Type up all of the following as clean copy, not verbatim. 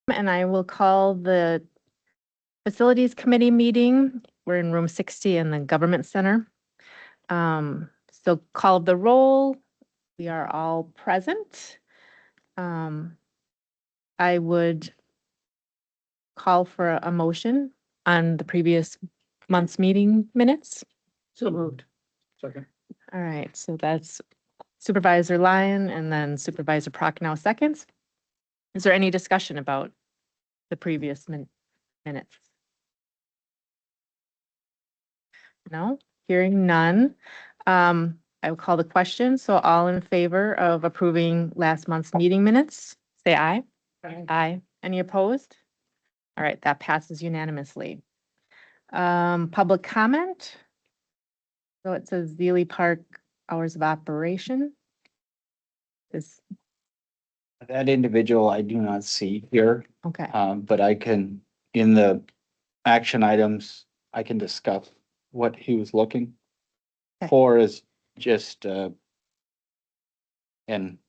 And I will call the Facilities Committee meeting. We're in room 60 in the Government Center. So call the roll. We are all present. I would call for a motion on the previous month's meeting minutes. So moved. Second. All right, so that's Supervisor Lyon and then Supervisor Prochnow seconds. Is there any discussion about the previous minutes? No, hearing none. I will call the question. So all in favor of approving last month's meeting minutes, say aye. Aye. Aye. Any opposed? All right, that passes unanimously. Public comment. So it says Zealy Park hours of operation. That individual I do not see here, Okay, but I can, in the action items, I can discuss what he was looking Okay. for is just, and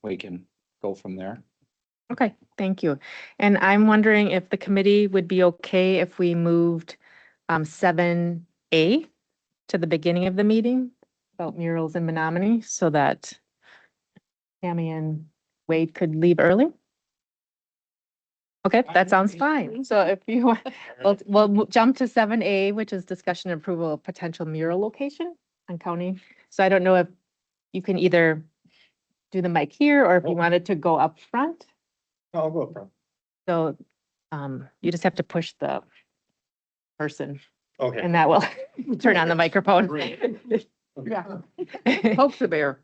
we can go from there. okay, thank you. And I'm wondering if the committee would be okay if we moved 7A to the beginning of the meeting about murals in Menominee so that Tammy and Wade could leave early? Okay, that sounds fine. So if you, we'll jump to 7A, which is discussion and approval of potential mural location on county. So I don't know if you can either do the mic here or if you wanted to go up front. I'll go from. So you just have to push the person Okay. and that will turn on the microphone. Great. Yeah. Poke the bear.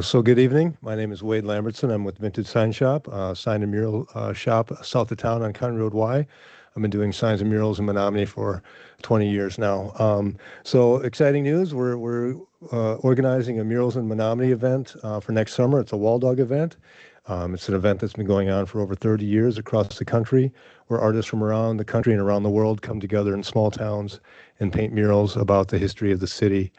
So good evening. My name is Wade Lambertson. I'm with Vintage Sign Shop, sign and mural shop south of town on County Road Y. I've been doing signs and murals in Menominee for 20 years now. So exciting news. We're organizing a Murals in Menominee event for next summer. It's a wall dog event. It's an event that's been going on for over 30 years across the country, where artists from around the country and around the world come together in small towns and paint murals about the history of the city.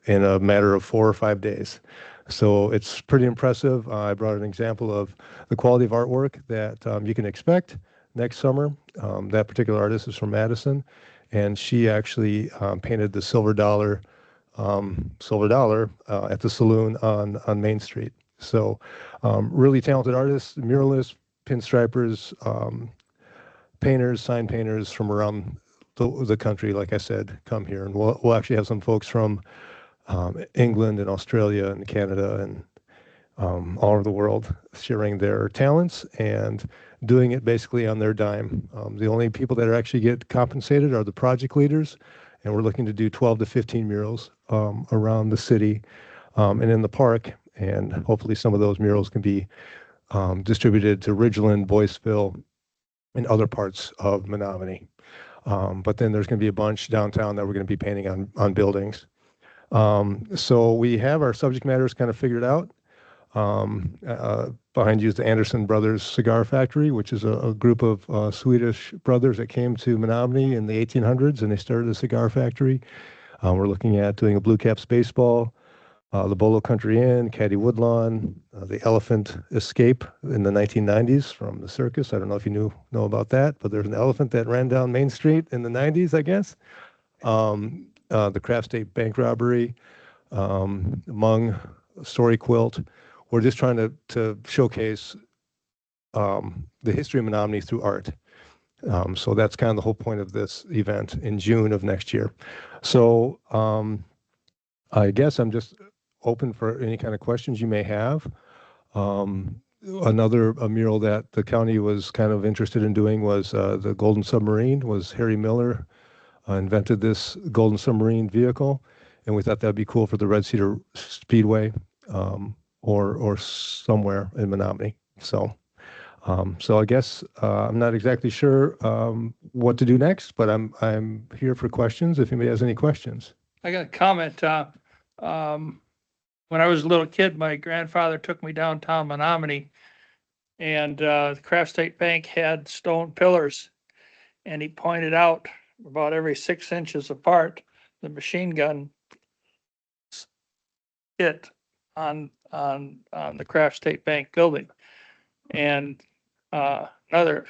In a matter of 4 or 5 days. So it's pretty impressive. I brought an example of the quality of artwork that you can expect next summer. That particular artist is from Madison, and she actually painted the silver dollar at the saloon on Main Street. So really talented artists, muralists, pinstripers, painters, sign painters from around the country, like I said, come here. And we'll actually have some folks from England and Australia and Canada and all over the world sharing their talents and doing it basically on their dime. The only people that actually get compensated are the project leaders, and we're looking to do 12 to 15 murals around the city and in the park, and hopefully some of those murals can be distributed to Ridgeland, Boyceville, and other parts of Menominee. But then there's going to be a bunch downtown that we're going to be painting on buildings. So we have our subject matters kind of figured out. Behind you is the Anderson Brothers Cigar Factory, which is a group of Swedish brothers that came to Menominee in the 1800s, and they started a cigar factory. We're looking at doing a Blue Caps baseball, the Bolo Country Inn, Caddy Woodlawn, the Elephant Escape in the 1990s from the circus. I don't know if you know about that, but there's an elephant that ran down Main Street in the 90s, I guess. The Craft State bank robbery, Hmong story quilt. We're just trying to showcase the history of Menominee through art. So that's kind of the whole point of this event in June of next year. So I guess I'm just open for any kind of questions you may have. Another mural that the county was kind of interested in doing was the Golden Submarine. Was Harry Miller invented this Golden Submarine vehicle, and we thought that'd be cool for the Red Cedar Speedway or somewhere in Menominee. So I guess I'm not exactly sure what to do next, but I'm here for questions if anybody has any questions. I got a comment. When I was a little kid, my grandfather took me downtown Menominee, and the Craft State Bank had stone pillars, and he pointed out about every 6 inches apart the machine gun hit on the Craft State Bank building. And, another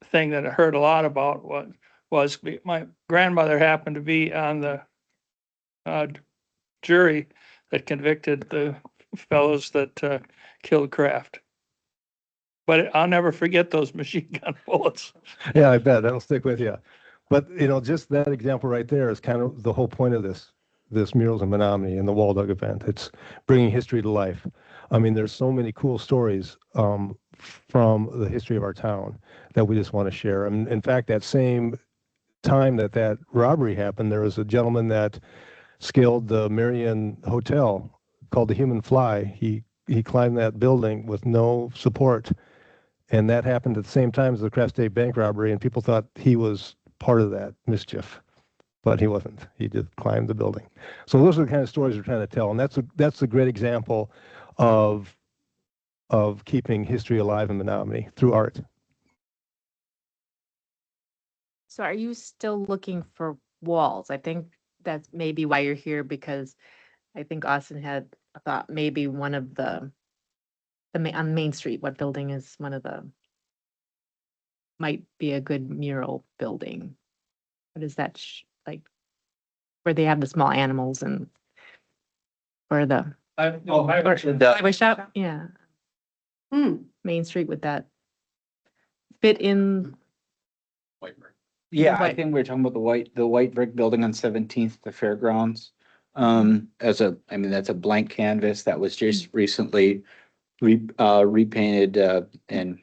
thing that I heard a lot about was my grandmother happened to be on the, jury that convicted the fellows that, killed Kraft. But I'll never forget those machine gun bullets. Yeah, I bet that'll stick with you. But just that example right there is kind of the whole point of this Murals in Menominee and the Waldug event. It's bringing history to life. I mean, there's so many cool stories from the history of our town that we just want to share. And in fact, that same time that robbery happened, there was a gentleman that scaled the Marion Hotel called the Human Fly. He climbed that building with no support. And that happened at the same time as the Craft State Bank robbery, and people thought he was part of that mischief, but he wasn't. He just climbed the building. So those are the kind of stories we're trying to tell, and that's a great example of keeping history alive in Menominee through art. So are you still looking for walls? I think that's maybe why you're here, because I think Austin had thought maybe one of the on Main Street, what building is one of the, might be a good mural building. What is that, like, where they have the small animals and, or the highway shop? Yeah, Hmm. Main Street, with that fit in? Yeah, I White. think we're talking about the white brick building on 17th, the fairgrounds. That's a blank canvas that was just recently repainted, and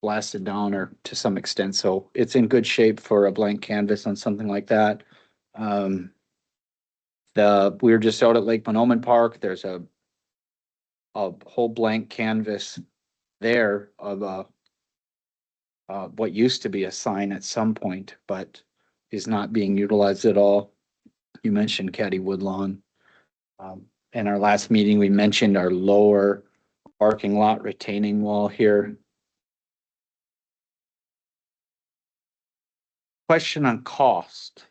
blasted down or to some extent. So it's in good shape for a blank canvas on something like that. We were just out at Lake Monoman Park. There's a whole blank canvas there of what used to be a sign at some point, but is not being utilized at all. You mentioned Caddy Woodlawn. In our last meeting, we mentioned our lower parking lot retaining wall here. Question on cost.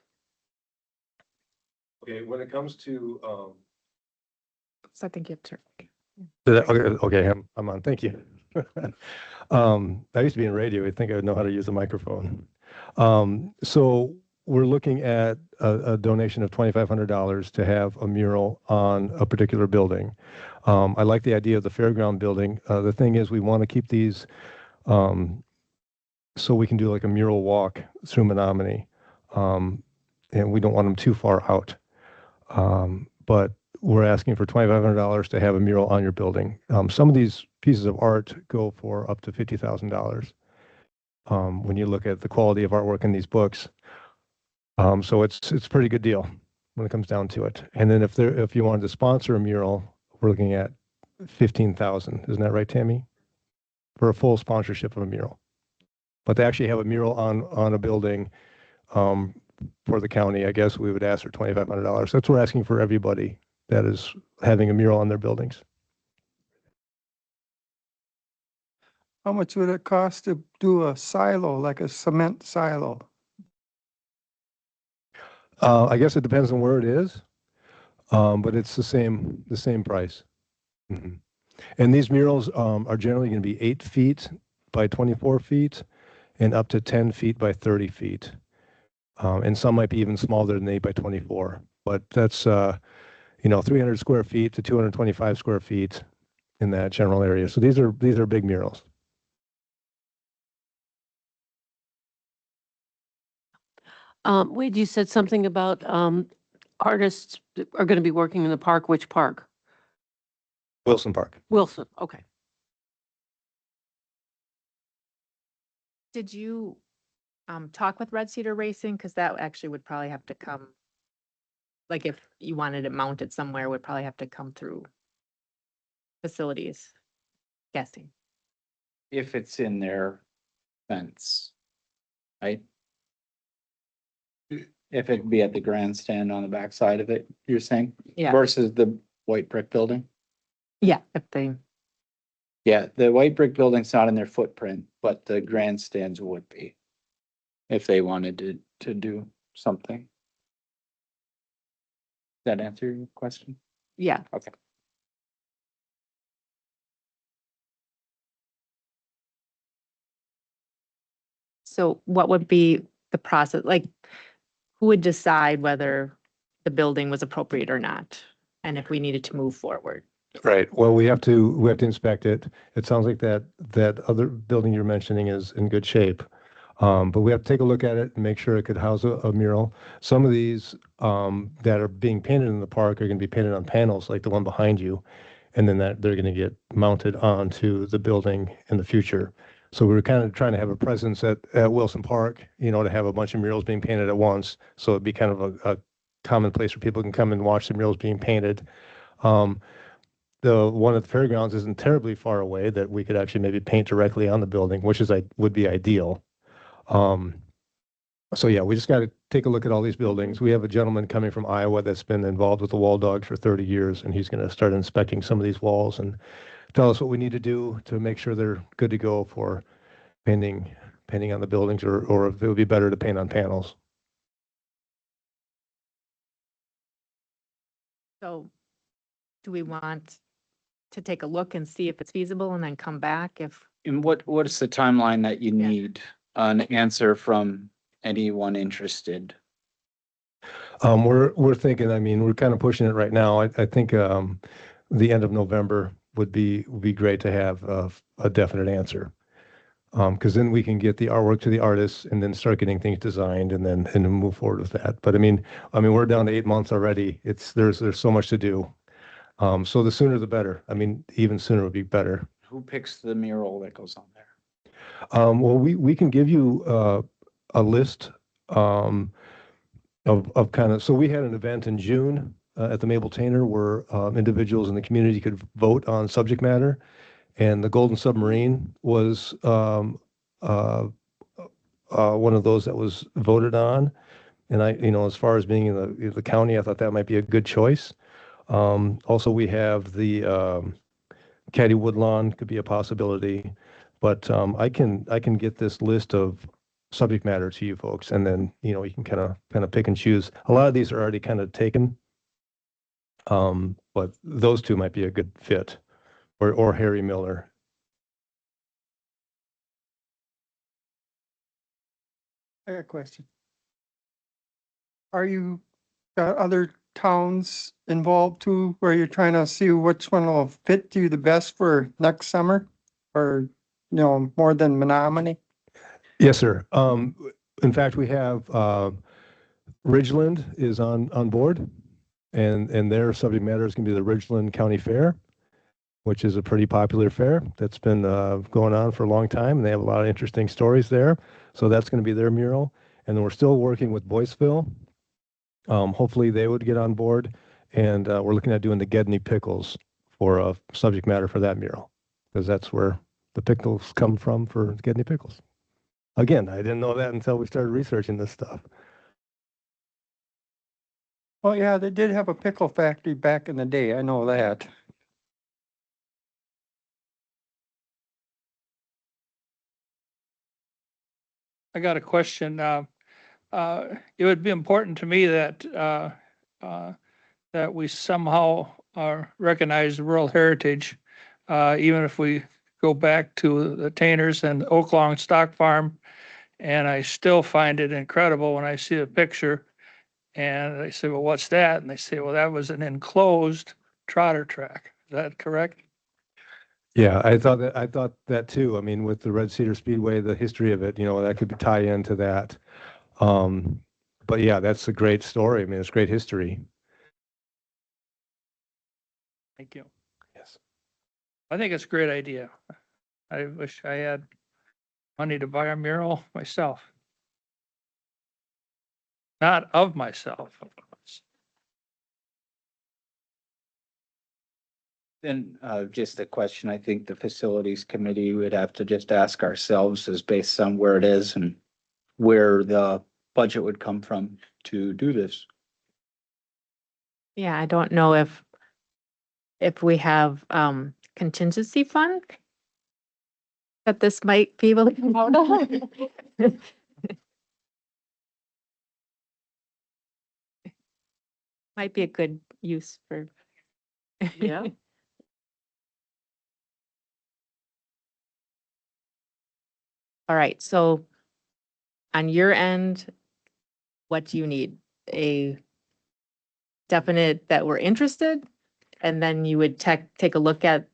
Okay, when it comes to So I think you have to. okay, I'm on. Thank you. I used to be in radio. I think I would know how to use a microphone. So we're looking at a donation of $2,500 to have a mural on a particular building. I like the idea of the fairground building. The thing is, we want to keep these so we can do like a mural walk through Menominee, and we don't want them too far out. But we're asking for $2,500 to have a mural on your building. Some of these pieces of art go for up to $50,000 when you look at the quality of artwork in these books. So it's a pretty good deal when it comes down to it. And then if you wanted to sponsor a mural, we're looking at $15,000. Isn't that right, Tammy? For a full sponsorship of a mural. But to actually have a mural on a building for the county, I guess we would ask for $2,500. That's what we're asking for everybody that is having a mural on their buildings. How much would it cost to do a silo, like a cement silo? I guess it depends on where it is, but it's the same price. Mhm. And these murals are generally going to be 8 feet by 24 feet and up to 10 feet by 30 feet. And some might be even smaller than 8 by 24. But that's 300 square feet to 225 square feet in that general area. So these are big murals. Wade, you said something about artists that are going to be working in the park. Which park? Wilson Park. Wilson. Okay. Did you talk with Red Cedar Racing? Because that actually would probably have to come, like if you wanted it mounted somewhere, would probably have to come through facilities, guessing. If it's in their fence, right? If it'd be at the grandstand on the backside of it, you're saying? Yeah. Versus the white brick building? Yeah, if they, Yeah, the white brick building's not in their footprint, but the grandstands would be. if they wanted to do something. Does that answer your question? Yeah. Okay. So what would be the process? Like, who would decide whether the building was appropriate or not? And if we needed to move forward? Right. Well, we have to inspect it. It sounds like that other building you're mentioning is in good shape. But we have to take a look at it and make sure it could house a mural. Some of these that are being painted in the park are going to be painted on panels like the one behind you. And then that they're going to get mounted onto the building in the future. So we were kind of trying to have a presence at Wilson Park, to have a bunch of murals being painted at once. So it'd be kind of a common place where people can come and watch the murals being painted. The one at the fairgrounds isn't terribly far away that we could actually maybe paint directly on the building, which would be ideal. So yeah, we just got to take a look at all these buildings. We have a gentleman coming from Iowa that's been involved with the wall dogs for 30 years, and he's going to start inspecting some of these walls and tell us what we need to do to make sure they're good to go for painting on the buildings, or if it would be better to paint on panels. So do we want to take a look and see if it's feasible and then come back if? And what is the timeline that you Yeah. need an answer from anyone interested? We're thinking, I mean, we're kind of pushing it right now. I think the end of November would be great to have a definite answer. Because then we can get the artwork to the artists and then start getting things designed and then move forward with that. But I mean, we're down to 8 months already. There's so much to do. So the sooner the better. I mean, even sooner would be better. Who picks the mural that goes on there? Well, we can give you a list of kind of, so we had an event in June at the Mabel Tainer where individuals in the community could vote on subject matter. And the Golden Submarine was one of those that was voted on. And as far as being in the county, I thought that might be a good choice. Also, we have the Caddy Woodlawn could be a possibility, but I can get this list of subject matter to you folks, and then you can kind of pick and choose. A lot of these are already kind of taken, but those two might be a good fit, or Harry Miller. I got a question. Are you, got other towns involved too, where you're trying to see which one will fit you the best for next summer? Or, more than Menominee? Yes, sir. In fact, we have Ridgeland is on board, and their subject matter is going to be the Ridgeland County Fair, which is a pretty popular fair that's been going on for a long time. And they have a lot of interesting stories there. So that's going to be their mural. And then we're still working with Boyceville. Hopefully they would get on board. And we're looking at doing the Gedney pickles for a subject matter for that mural, because that's where the pickles come from for Gedney pickles. Again, I didn't know that until we started researching this stuff. Oh, yeah, they did have a pickle factory back in the day. I know that. I got a question. It would be important to me that, that we somehow recognize World Heritage, even if we go back to the Tainers and Oak Lawn Stock Farm. And I still find it incredible when I see a picture and I say, well, what's that? And they say, well, that was an enclosed trotter track. Is that correct? Yeah, I thought that too. I mean, with the Red Cedar Speedway, the history of it, that could tie into that. But yeah, that's a great story. I mean, it's great history. Thank you. Yes. I think it's a great idea. I wish I had money to buy a mural myself. Not of myself, of course. Then just a question, I think the facilities committee would have to just ask ourselves is based on where it is and where the budget would come from to do this. Yeah, I don't know if we have contingency fund that this might be able to come out of. Might be a good use for. Yeah. All right, so on your end, what do you need? A definite that we're interested? And then you would take a look at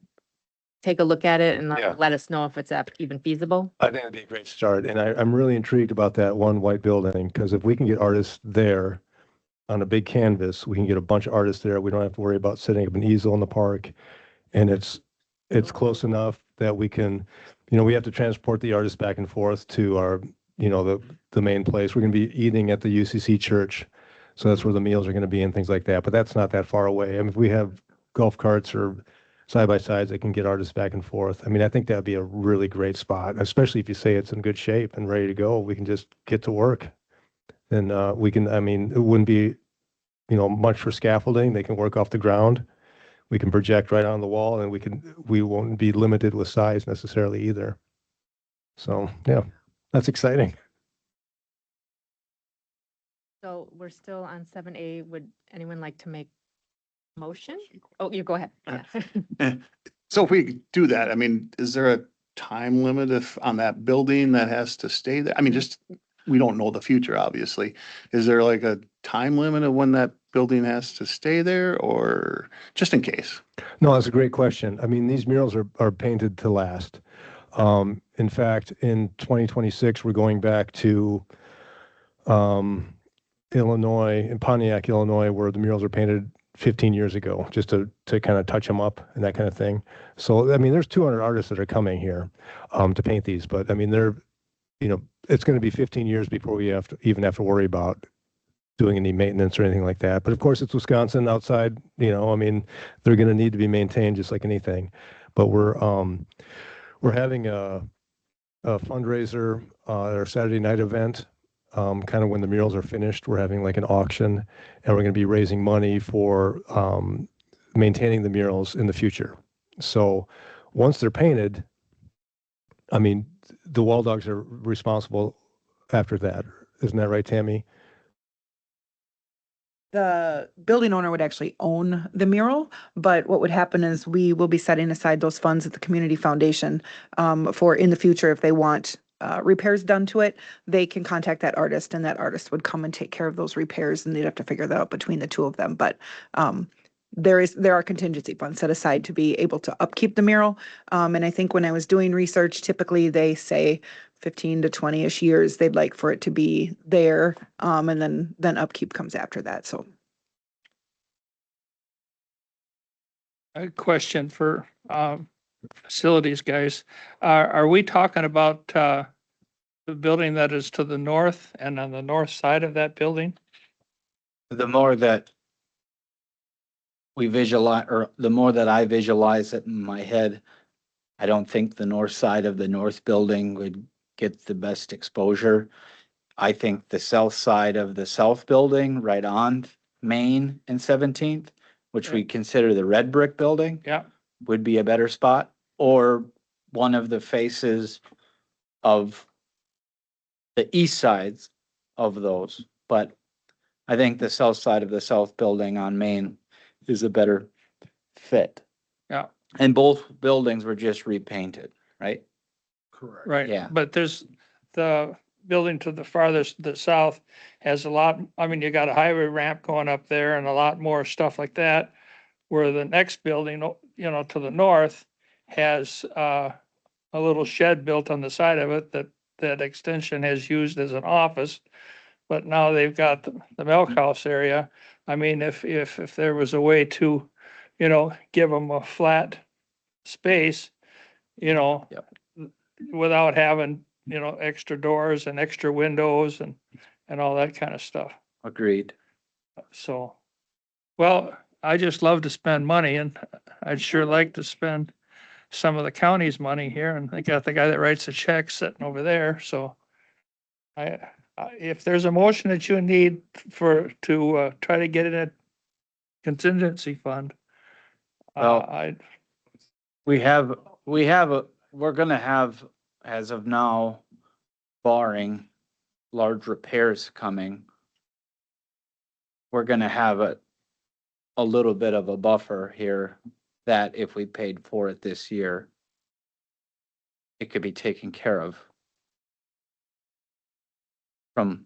it and Yeah. let us know if it's even feasible? I think it'd be a great start, and I'm really intrigued about that one white building, because if we can get artists there on a big canvas, we can get a bunch of artists there. We don't have to worry about setting up an easel in the park, and it's close enough that we can, we have to transport the artists back and forth to our, the main place. We're going to be eating at the UCC church, so that's where the meals are going to be and things like that. But that's not that far away. I mean, if we have golf carts or side by sides that can get artists back and forth, I mean, I think that'd be a really great spot, especially if you say it's in good shape and ready to go. We can just get to work, and we can. I mean, it wouldn't be, much for scaffolding. They can work off the ground. We can project right on the wall, and we won't be limited with size necessarily either. So yeah, that's exciting. So we're still on 7A. Would anyone like to make motion? Oh, you go ahead. Yeah. So if we do that, I mean, is there a time limit if on that building that has to stay there? I mean, just, we don't know the future, obviously. Is there like a time limit of when that building has to stay there, or just in case? No, that's a great question. I mean, these murals are painted to last. In fact, in 2026, we're going back to Illinois, in Pontiac, Illinois, where the murals are painted 15 years ago, just to kind of touch them up and that kind of thing. So, I mean, there's 200 artists that are coming here to paint these, but I mean, it's going to be 15 years before we even have to worry about doing any maintenance or anything like that. But of course, it's Wisconsin outside, I mean, they're going to need to be maintained just like anything. But we're having a fundraiser at our Saturday night event. Kind of when the murals are finished, we're having like an auction, and we're going to be raising money for maintaining the murals in the future. So once they're painted, I mean, the wall dogs are responsible after that. Isn't that right, Tammy? The building owner would actually own the mural, but what would happen is we will be setting aside those funds at the community foundation for in the future, if they want repairs done to it, they can contact that artist, and that artist would come and take care of those repairs, and they'd have to figure that out between the two of them. But there are contingency funds set aside to be able to upkeep the mural. And I think when I was doing research, typically they say 15 to 20-ish years they'd like for it to be there. And then upkeep comes after that. So A question for facilities guys. Are we talking about the building that is to the north and on the north side of that building? The more that we visualize, or the more that I visualize it in my head, I don't think the north side of the north building would get the best exposure. I think the south side of the south building, right on Main and 17th, which we consider the red brick building, Yeah, would be a better spot, or one of the faces of the east sides of those. But I think the south side of the south building on Main is a better fit. yeah, And both buildings were just repainted, right? Correct. right. Yeah. But there's the building to the farthest, the south has a lot, I mean, you got a highway ramp going up there and a lot more stuff like that. Where the next building, to the north has a little shed built on the side of it that extension has used as an office. But now they've got the milk house area. I mean, if there was a way to, give them a flat space, Yep. without having, extra doors and extra windows and all that kind of stuff. Agreed. So, well, I just love to spend money, and I'd sure like to spend some of the county's money here, and they got the guy that writes the check sitting over there, so if there's a motion that you need to try to get in a contingency fund, Well, I, we're gonna have, as of now, barring large repairs coming, we're gonna have a little bit of a buffer here that if we paid for it this year, it could be taken care of from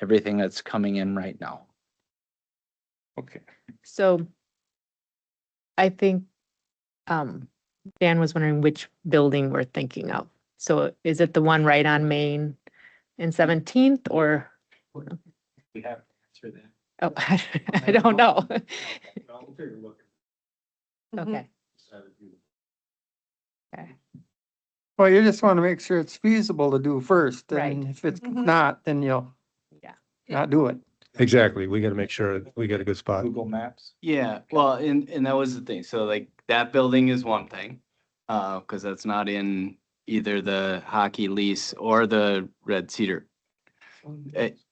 everything that's coming in right now. Okay. So I think, Dan was wondering which building we're thinking of. So is it the one right on Main and 17th or, We have to answer that. oh, I don't know. Mhm. Okay. Okay. Well, you just want to make sure it's feasible to do first, Right. and if it's Mhm. not, then you'll Yeah. not do it. Exactly. We got to make sure we get a good spot. Google Maps. Yeah, well, and that was the thing. So like that building is one thing, because that's not in either the hockey lease or the Red Cedar.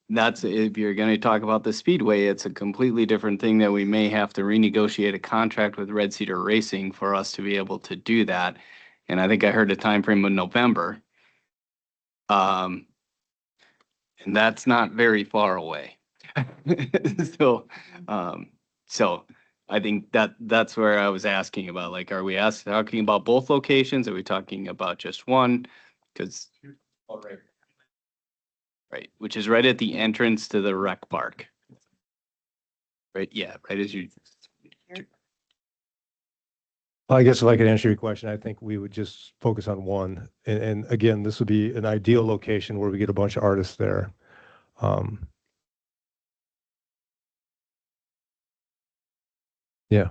That's if you're gonna talk about the Speedway, it's a completely different thing that we may have to renegotiate a contract with Red Cedar Racing for us to be able to do that. And I think I heard a time frame of November. And that's not very far away. So, so I think that's where I was asking about, like, are we talking about both locations? Are we talking about just one? Because, right, which is right at the entrance to the rec park. Right, yeah, right as you, I guess if I could answer your question, I think we would just focus on one. And again, this would be an ideal location where we get a bunch of artists there. Yeah.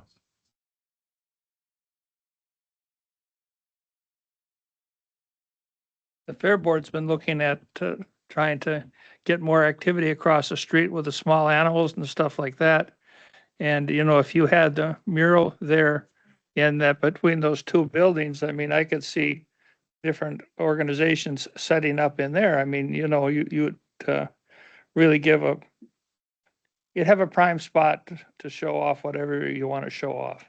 The Fair Board's been looking at trying to get more activity across the street with the small animals and stuff like that. And, you know, if you had the mural there in that between those two buildings, I mean, I could see different organizations setting up in there. I mean, you know, you would really you'd have a prime spot to show off whatever you want to show off.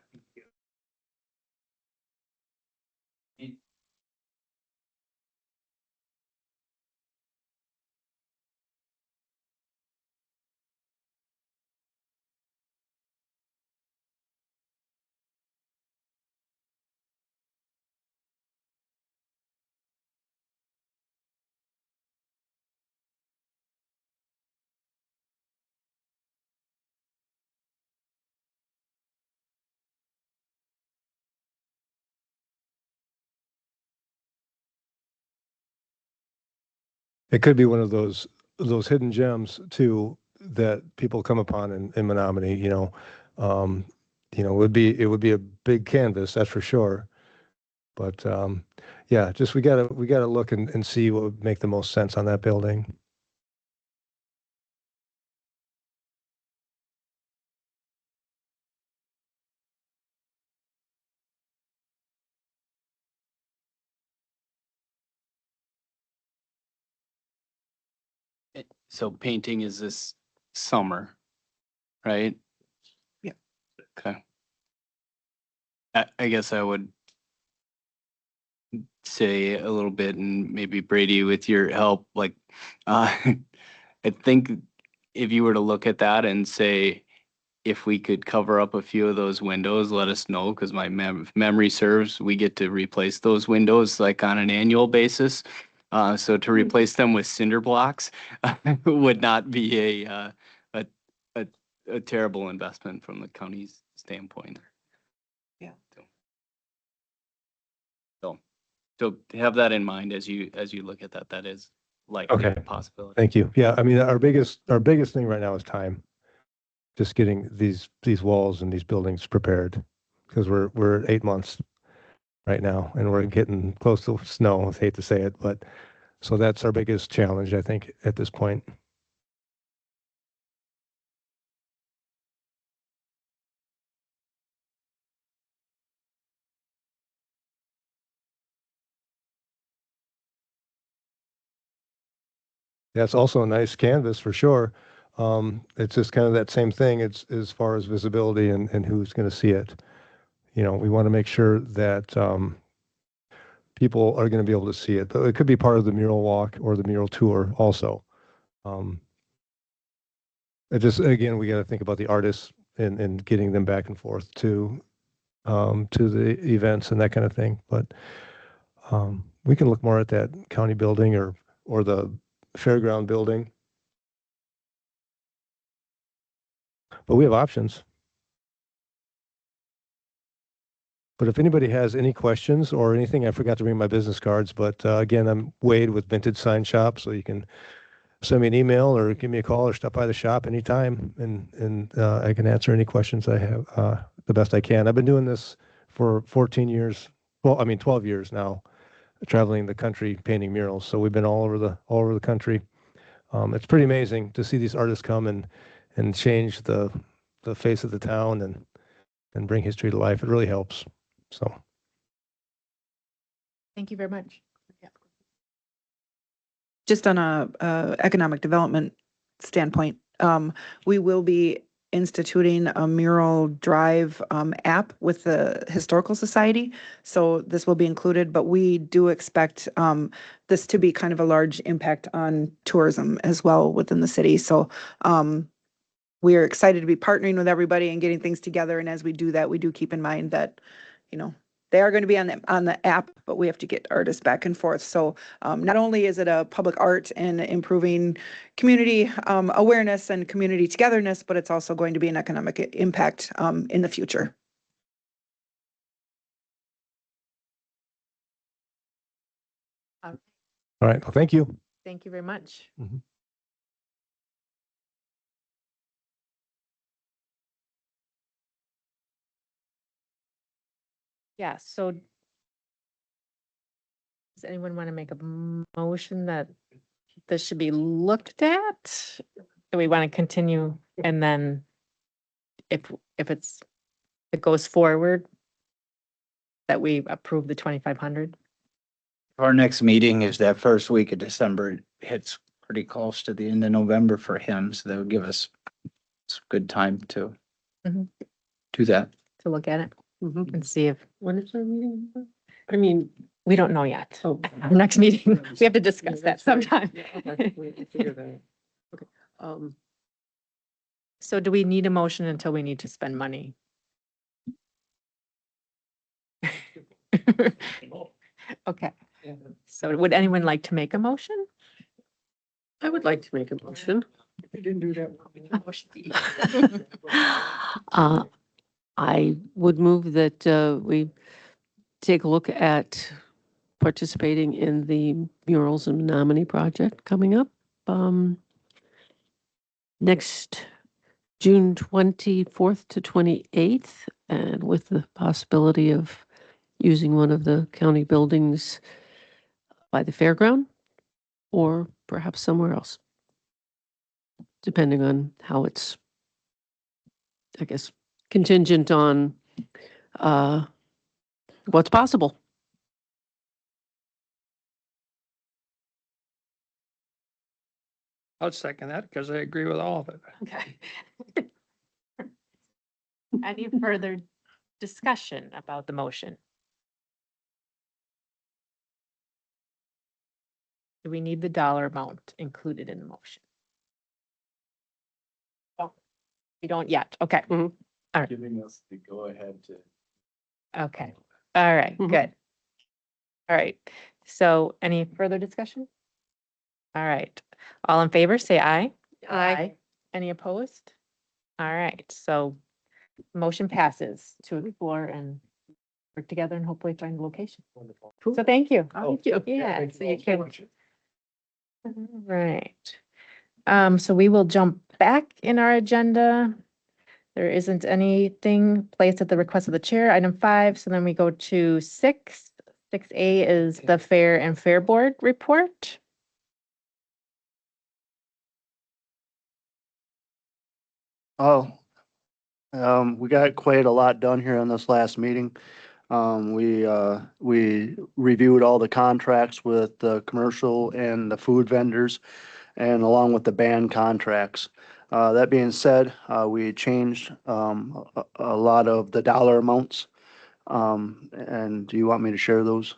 It could be one of those hidden gems too that people come upon in Menominee, it would be a big canvas, that's for sure. But yeah, just we gotta look and see what would make the most sense on that building. so painting is this summer, right? Yeah. Okay. I guess I would say a little bit, and maybe Brady with your help, like, I think if you were to look at that and say, if we could cover up a few of those windows, let us know, because my memory serves, we get to replace those windows like on an annual basis. So to replace them with cinder blocks would not be a terrible investment from the county's standpoint. Yeah. So have that in mind as you look at that. That is likely Okay. a possibility. Thank you. Yeah, I mean, our biggest thing right now is time. Just getting these walls and these buildings prepared, because we're 8 months right now and we're getting close to snow. I hate to say it, but so that's our biggest challenge, I think, at this point. That's also a nice canvas for sure. It's just kind of that same thing. It's as far as visibility and who's going to see it. We want to make sure that people are going to be able to see it. But it could be part of the mural walk or the mural tour also. It just, again, we got to think about the artists and getting them back and forth to the events and that kind of thing. But we can look more at that county building or the fairground building. But we have options. But if anybody has any questions or anything, I forgot to bring my business cards, but again, I'm Wade with Vintage Sign Shop, so you can send me an email or give me a call or stop by the shop anytime, and I can answer any questions I have the best I can. I've been doing this for 14 years. Well, I mean 12 years now, traveling the country painting murals. So we've been all over the country. It's pretty amazing to see these artists come and change the face of the town and bring history to life. It really helps. So. Thank you very much. Just on a economic development standpoint, we will be instituting a mural drive app with the Historical Society. So this will be included, but we do expect this to be kind of a large impact on tourism as well within the city. So we are excited to be partnering with everybody and getting things together. And as we do that, we do keep in mind that, they are going to be on the app, but we have to get artists back and forth. So not only is it a public art and improving community awareness and community togetherness, but it's also going to be an economic impact in the future. All right. Well, thank you. Thank you very much. Mhm. Yeah, so does anyone want to make a motion that this should be looked at? Do we want to continue and then if it goes forward, that we approve the 2,500? Our next meeting is that first week of December. It hits pretty close to the end of November for him, so that would give us some good time to Mhm. do that. To look at it Mhm. and see if, When is our meeting? I mean, we don't know yet. oh. Our next meeting, we have to discuss that that's right. sometime. Yeah, okay, we'll figure that out. Okay. So do we need a motion until we need to spend money? Okay, so would anyone like to make a motion? I would like to make a motion. You didn't do that. I would move that we take a look at participating in the murals and Menominee project coming up next June 24th to 28th, and with the possibility of using one of the county buildings by the fairground or perhaps somewhere else, depending on how it's, I guess, contingent on what's possible. I'll second that because I agree with all of it. Okay. Any further discussion about the motion? Do we need the dollar amount included in the motion? Oh, we don't yet. Okay, Giving us the go ahead to. okay. All right, Mhm. good. All right, so any further discussion? All right, all in favor, say aye. Any opposed? All right, so motion passes to explore and work together and hopefully find a location. So thank you. Thank you. Yeah, so you can. All right. So we will jump back in our agenda. There isn't anything placed at the request of the chair, item 5. So then we go to 6. 6A is the Fair and Fair Board report. Oh, we got quite a lot done here in this last meeting. We reviewed all the contracts with the commercial and the food vendors and along with the band contracts. That being said, we changed, a lot of the dollar amounts. And do you want me to share those?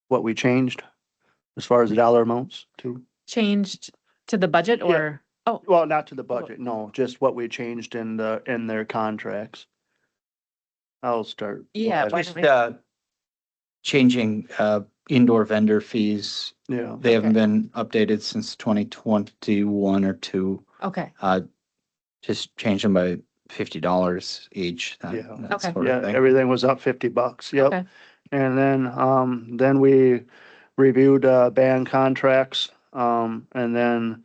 What we changed as far as the dollar amounts too? Changed to the budget Yeah. or? Well, not to the budget, no, just what we changed in in their contracts. I'll start. Yeah, why Just, don't we- changing, indoor vendor fees. Yeah. They haven't Okay. been updated since 2021 or two. Okay, Just change them by $50 each. Yeah. That Okay. sort Yeah, of thing. everything was up $50. Yep. okay, And then we reviewed, band contracts. And then,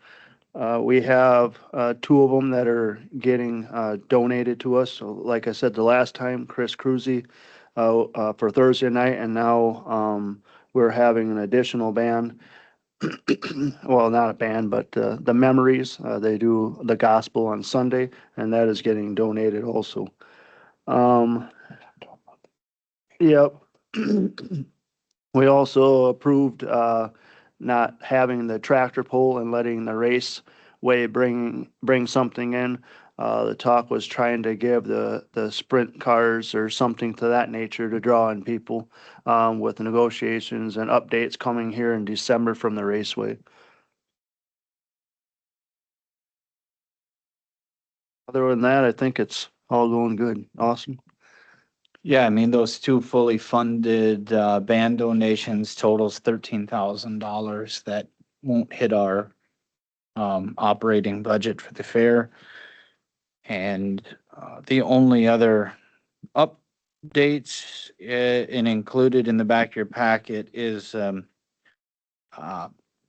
we have, two of them that are getting, donated to us. So like I said, the last time, Chris Cruzy, for Thursday night, and now, we're having an additional band. Well, not a band, but, the Memories, they do the gospel on Sunday, and that is getting donated also. Um, yep. We also approved, not having the tractor pull and letting the raceway bring something in. The talk was trying to give the sprint cars or something to that nature to draw in people, with negotiations and updates coming here in December from the raceway. Other than that, I think it's all going good. Awesome. Yeah, I mean, those two fully funded, band donations totals $13,000. That won't hit our, operating budget for the fair. And, the only other updates, and included in the back of your packet is,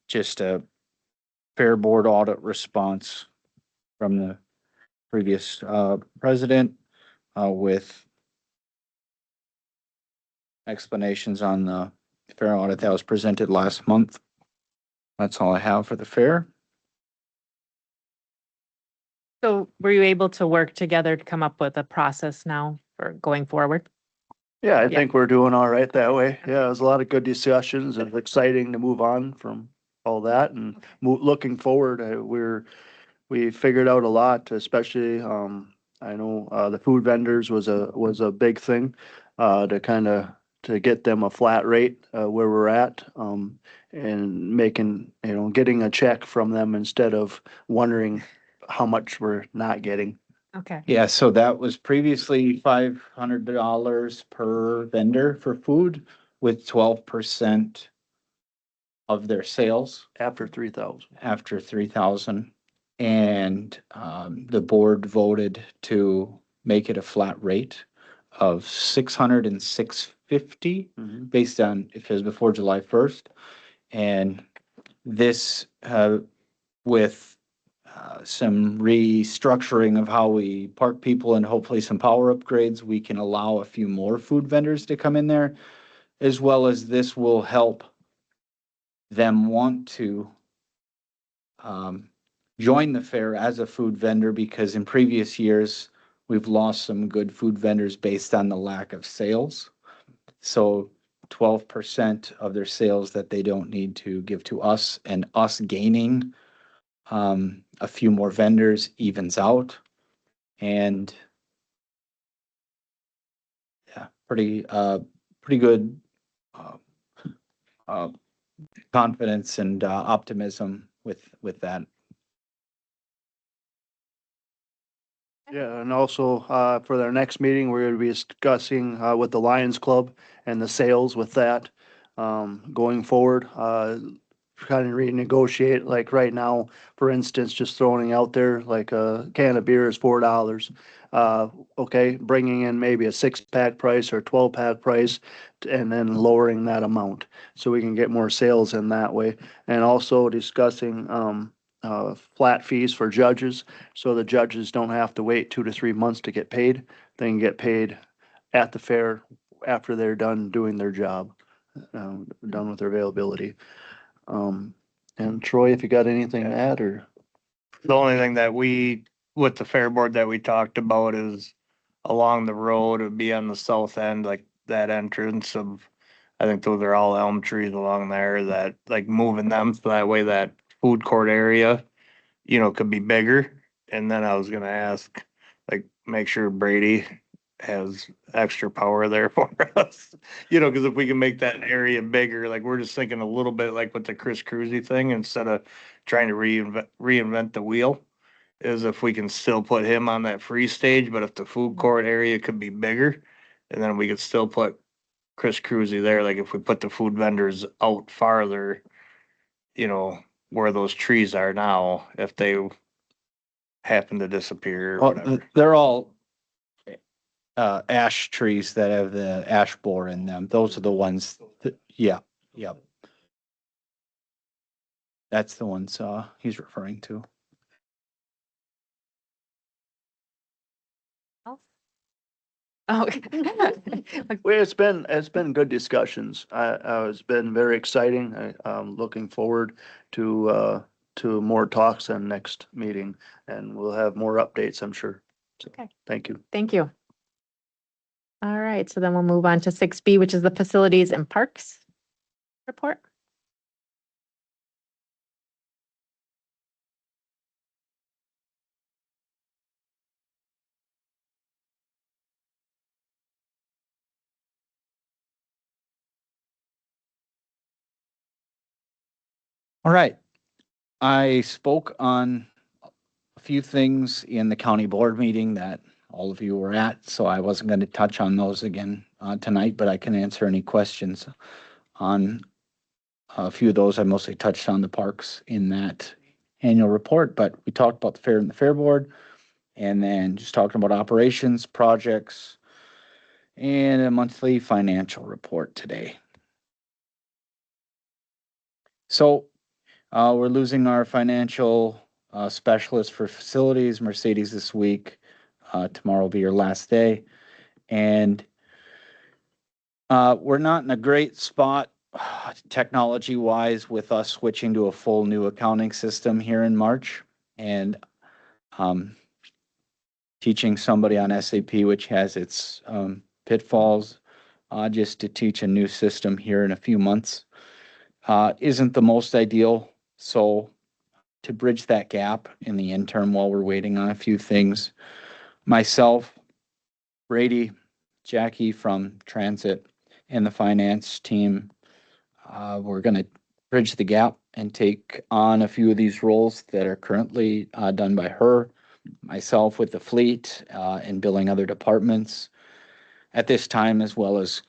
just a fair board audit response from the previous, president, with explanations on the fair audit that was presented last month. That's all I have for the fair. so were you able to work together to come up with a process now for going forward? Yeah, I Yeah. think we're doing all right that way. Yeah, it was a lot of good discussions and exciting to move on from all that and looking forward, we figured out a lot, especially, I know, the food vendors was a big thing, to kind of, to get them a flat rate, where we're at, and making, getting a check from them instead of wondering how much we're not getting. Okay, Yeah, so that was previously $500 per vendor for food with 12% of their sales After 3,000. after 3,000. And, the board voted to make it a flat rate of 600 and 650 Mhm. based on if it was before July 1st. And this, with, some restructuring of how we park people and hopefully some power upgrades, we can allow a few more food vendors to come in there, as well as this will help them want to, join the fair as a food vendor, because in previous years, we've lost some good food vendors based on the lack of sales. So 12% of their sales that they don't need to give to us, and us gaining, a few more vendors evens out. And yeah, pretty good, uh, uh, confidence and, optimism with that. Yeah, and also, for their next meeting, we're gonna be discussing, with the Lions Club and the sales with that, going forward. Kind of renegotiate, like right now, for instance, just throwing out there, like a can of beer is $4. Okay, bringing in maybe a 6-pack price or 12-pack price, and then lowering that amount, so we can get more sales in that way. And also discussing, flat fees for judges, so the judges don't have to wait 2 to 3 months to get paid. They can get paid at the fair after they're done doing their job, done with their availability. And Troy, if you got anything to add, or? The only thing that with the fair board that we talked about is along the road, it'd be on the south end, like that entrance of, I think those are all elm trees along there, that like moving them so that way that food court area, could be bigger. And then I was gonna ask, like, make sure Brady has extra power there for us. Cause if we can make that area bigger, like, we're just thinking a little bit like with the Chris Cruzy thing, instead of trying to reinvent the wheel. is if we can still put him on that free stage, but if the food court area could be bigger, and then we could still put Chris Cruzy there, like if we put the food vendors out farther, you know, where those trees are now, if they happen to disappear or Well, whatever. they're all ash trees that have the ash borer in them. Those are the ones, yeah, yep. That's the ones he's referring to. Oh. Well, it's been good discussions. It's been very exciting. I'm looking forward to more talks and next meeting, and we'll have more updates, I'm sure. So, Okay. thank you. Thank you. All right, so then we'll move on to 6B, which is the facilities and parks report. All right. I spoke on a few things in the county board meeting that all of you were at, so I wasn't going to touch on those again tonight, but I can answer any questions on a few of those. I mostly touched on the parks in that annual report, but we talked about the fair and the fair board, and then just talking about operations, projects, and a monthly financial report today. So we're losing our financial specialist for facilities, Mercedes, this week. Tomorrow will be your last day. And we're not in a great spot technology-wise with us switching to a full new accounting system here in March. And teaching somebody on SAP, which has its pitfalls, just to teach a new system here in a few months isn't the most ideal. So to bridge that gap in the interim while we're waiting on a few things, myself, Brady, Jackie from Transit, and the finance team, we're going to bridge the gap and take on a few of these roles that are currently done by her, myself with the fleet and billing other departments at this time, as well as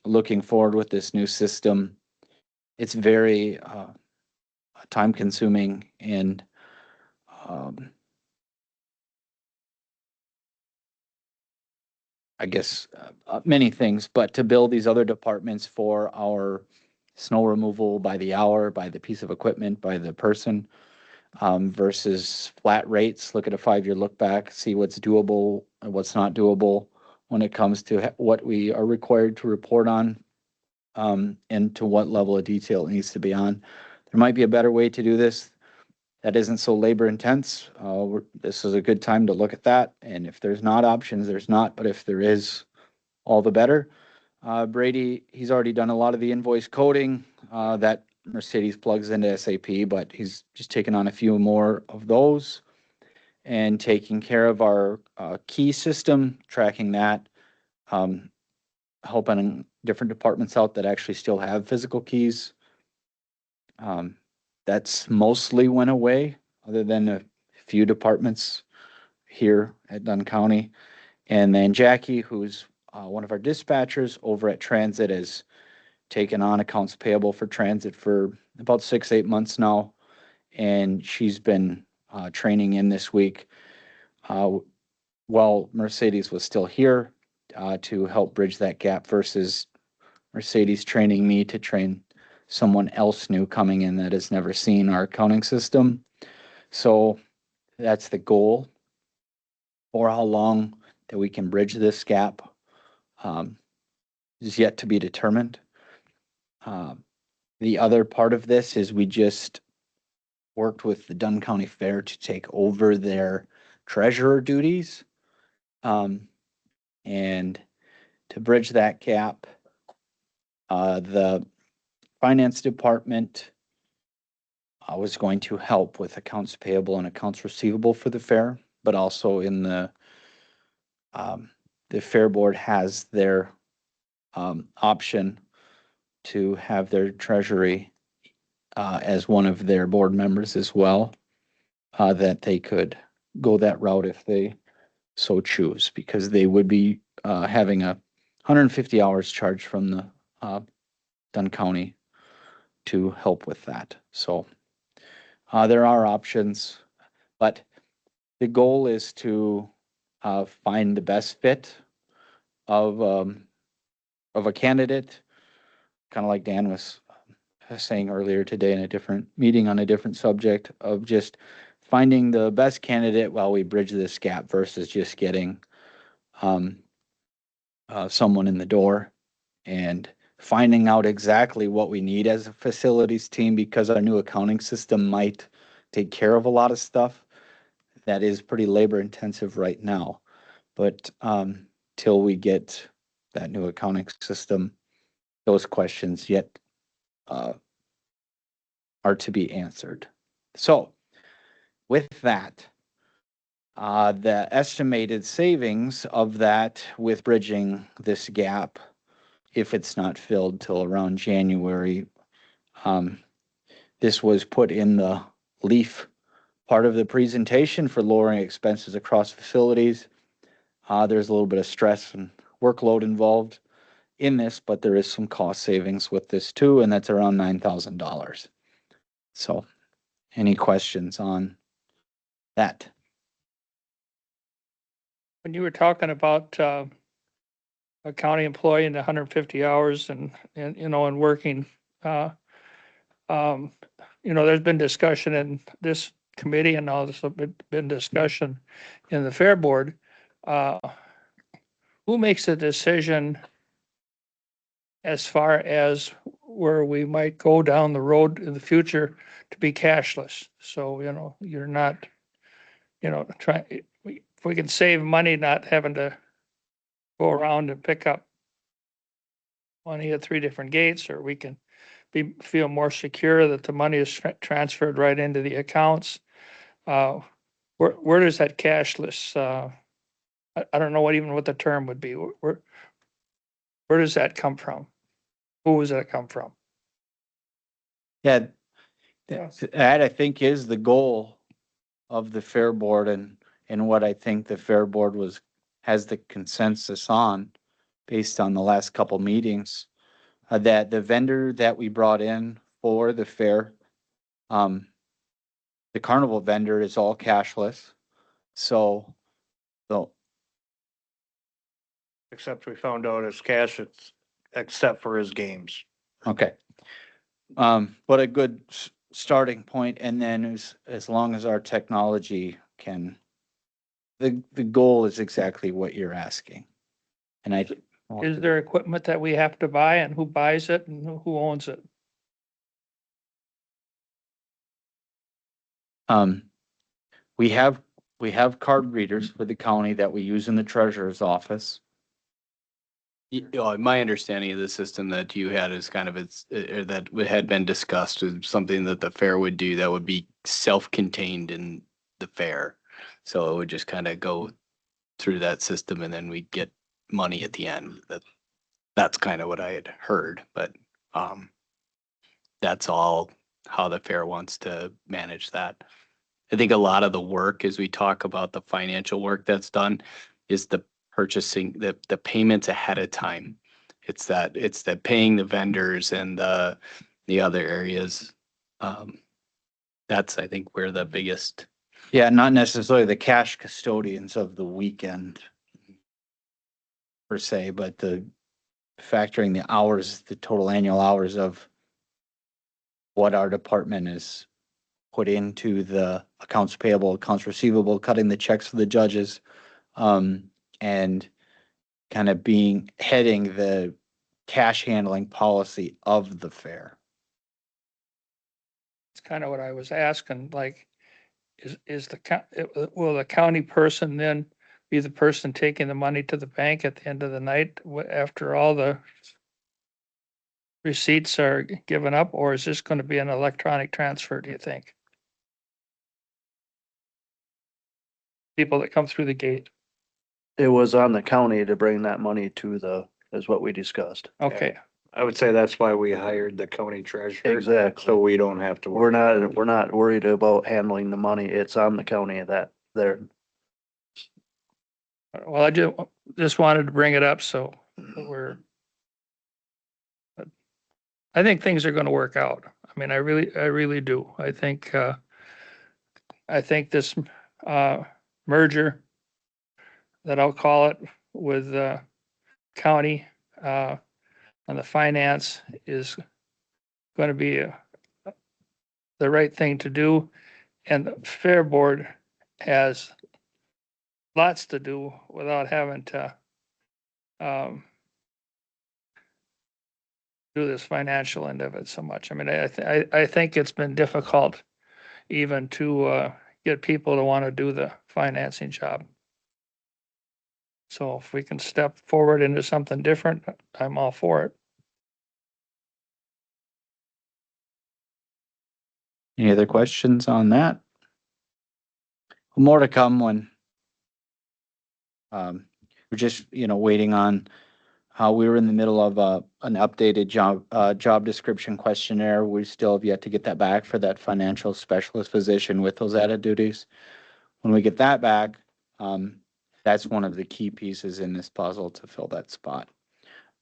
looking forward with this new system. It's very time consuming and I guess many things, but to build these other departments for our snow removal by the hour, by the piece of equipment, by the person, versus flat rates. Look at a 5-year look back, see what's doable and what's not doable when it comes to what we are required to report on, and to what level of detail it needs to be on. There might be a better way to do this that isn't so labor intense. This is a good time to look at that. And if there's not options, there's not. But if there is, all the better. Brady, he's already done a lot of the invoice coding that Mercedes plugs into SAP, but he's just taken on a few more of those and taking care of our key system, tracking that, helping different departments out that actually still have physical keys. That's mostly went away, other than a few departments here at Dunn County. And then Jackie, who's one of our dispatchers over at Transit, has taken on accounts payable for Transit for about 6-8 months now. And she's been training in this week while Mercedes was still here to help bridge that gap versus Mercedes training me to train someone else new coming in that has never seen our accounting system. So that's the goal. For how long that we can bridge this gap is yet to be determined. The other part of this is we just worked with the Dunn County Fair to take over their treasurer duties. And to bridge that gap, the finance department was going to help with accounts payable and accounts receivable for the fair, but also in the fair board has their option to have their treasury as one of their board members as well. that they could go that route if they so choose, because they would be having 150 hours charged from the Dunn County to help with that. So there are options, but the goal is to find the best fit of a candidate, kind of like Dan was saying earlier today in a different meeting on a different subject, of just finding the best candidate while we bridge this gap versus just getting someone in the door and finding out exactly what we need as a facilities team, because our new accounting system might take care of a lot of stuff that is pretty labor intensive right now. But till we get that new accounting system, those questions yet are to be answered. So with that, the estimated savings of that with bridging this gap, if it's not filled till around January, this was put in the LEAF part of the presentation for lowering expenses across facilities. There's a little bit of stress and workload involved in this, but there is some cost savings with this too, and that's around $9,000. So any questions on that? When you were talking about a county employee and 150 hours and you know, and working, you know, there's been discussion in this committee and all this, been discussion in the Fair Board. Who makes a decision as far as where we might go down the road in the future to be cashless? So, you know, you're not, you know, if we can save money not having to go around and pick up money at 3 different gates, or we can feel more secure that the money is transferred right into the accounts. Where does that cashless, I don't know what the term would be. Where does that come from? Who does that come from? Yeah, Yes. that I think is the goal of the Fair Board, and what I think the Fair Board has the consensus on based on the last couple meetings, that the vendor that we brought in for the fair, the carnival vendor, is all cashless. So Except we found out it's cash, it's except for his games. okay. But a good starting point, and then as long as our technology can, the goal is exactly what you're asking. And Is there equipment that we have to buy, and who buys it and who owns it? we have card readers for the county that we use in the treasurer's office. My understanding of the system that you had is kind of or that had been discussed is something that the fair would do that would be self-contained in the fair. So it would just kind of go through that system and then we'd get money at the end. That's kind of what I had heard, but that's all how the fair wants to manage that. I think a lot of the work, as we talk about the financial work that's done, is the purchasing, the payments ahead of time. It's the paying the vendors and the other areas. That's, I think, where the biggest. Yeah, not necessarily the cash custodians of the weekend per se, but the factoring the hours, the total annual hours of what our department is put into the accounts payable, accounts receivable, cutting the checks for the judges, and kind of heading the cash handling policy of the fair. It's kind of what I was asking, like, will the county person then be the person taking the money to the bank at the end of the night after all the receipts are given up, or is this going to be an electronic transfer, do you think? People that come through the gate. It was on the county to bring that money to is what we discussed. Okay, I would say that's why we hired the county treasurer. Exactly. So we don't have to. We're not worried about handling the money. It's on the county that there. Well, I just wanted to bring it up, so I think things are gonna work out. I mean, I really do. I think this, merger that I'll call it with, county, on the finance is gonna be the right thing to do. And the Fair Board has lots to do without having to, do this financial end of it so much. I mean, I think it's been difficult even to, get people to want to do the financing job. So if we can step forward into something different, I'm all for it. Any other questions on that? More to come when we're just, waiting on how we were in the middle of an updated job description questionnaire. We still have yet to get that back for that financial specialist position with those added duties. When we get that back, that's one of the key pieces in this puzzle to fill that spot.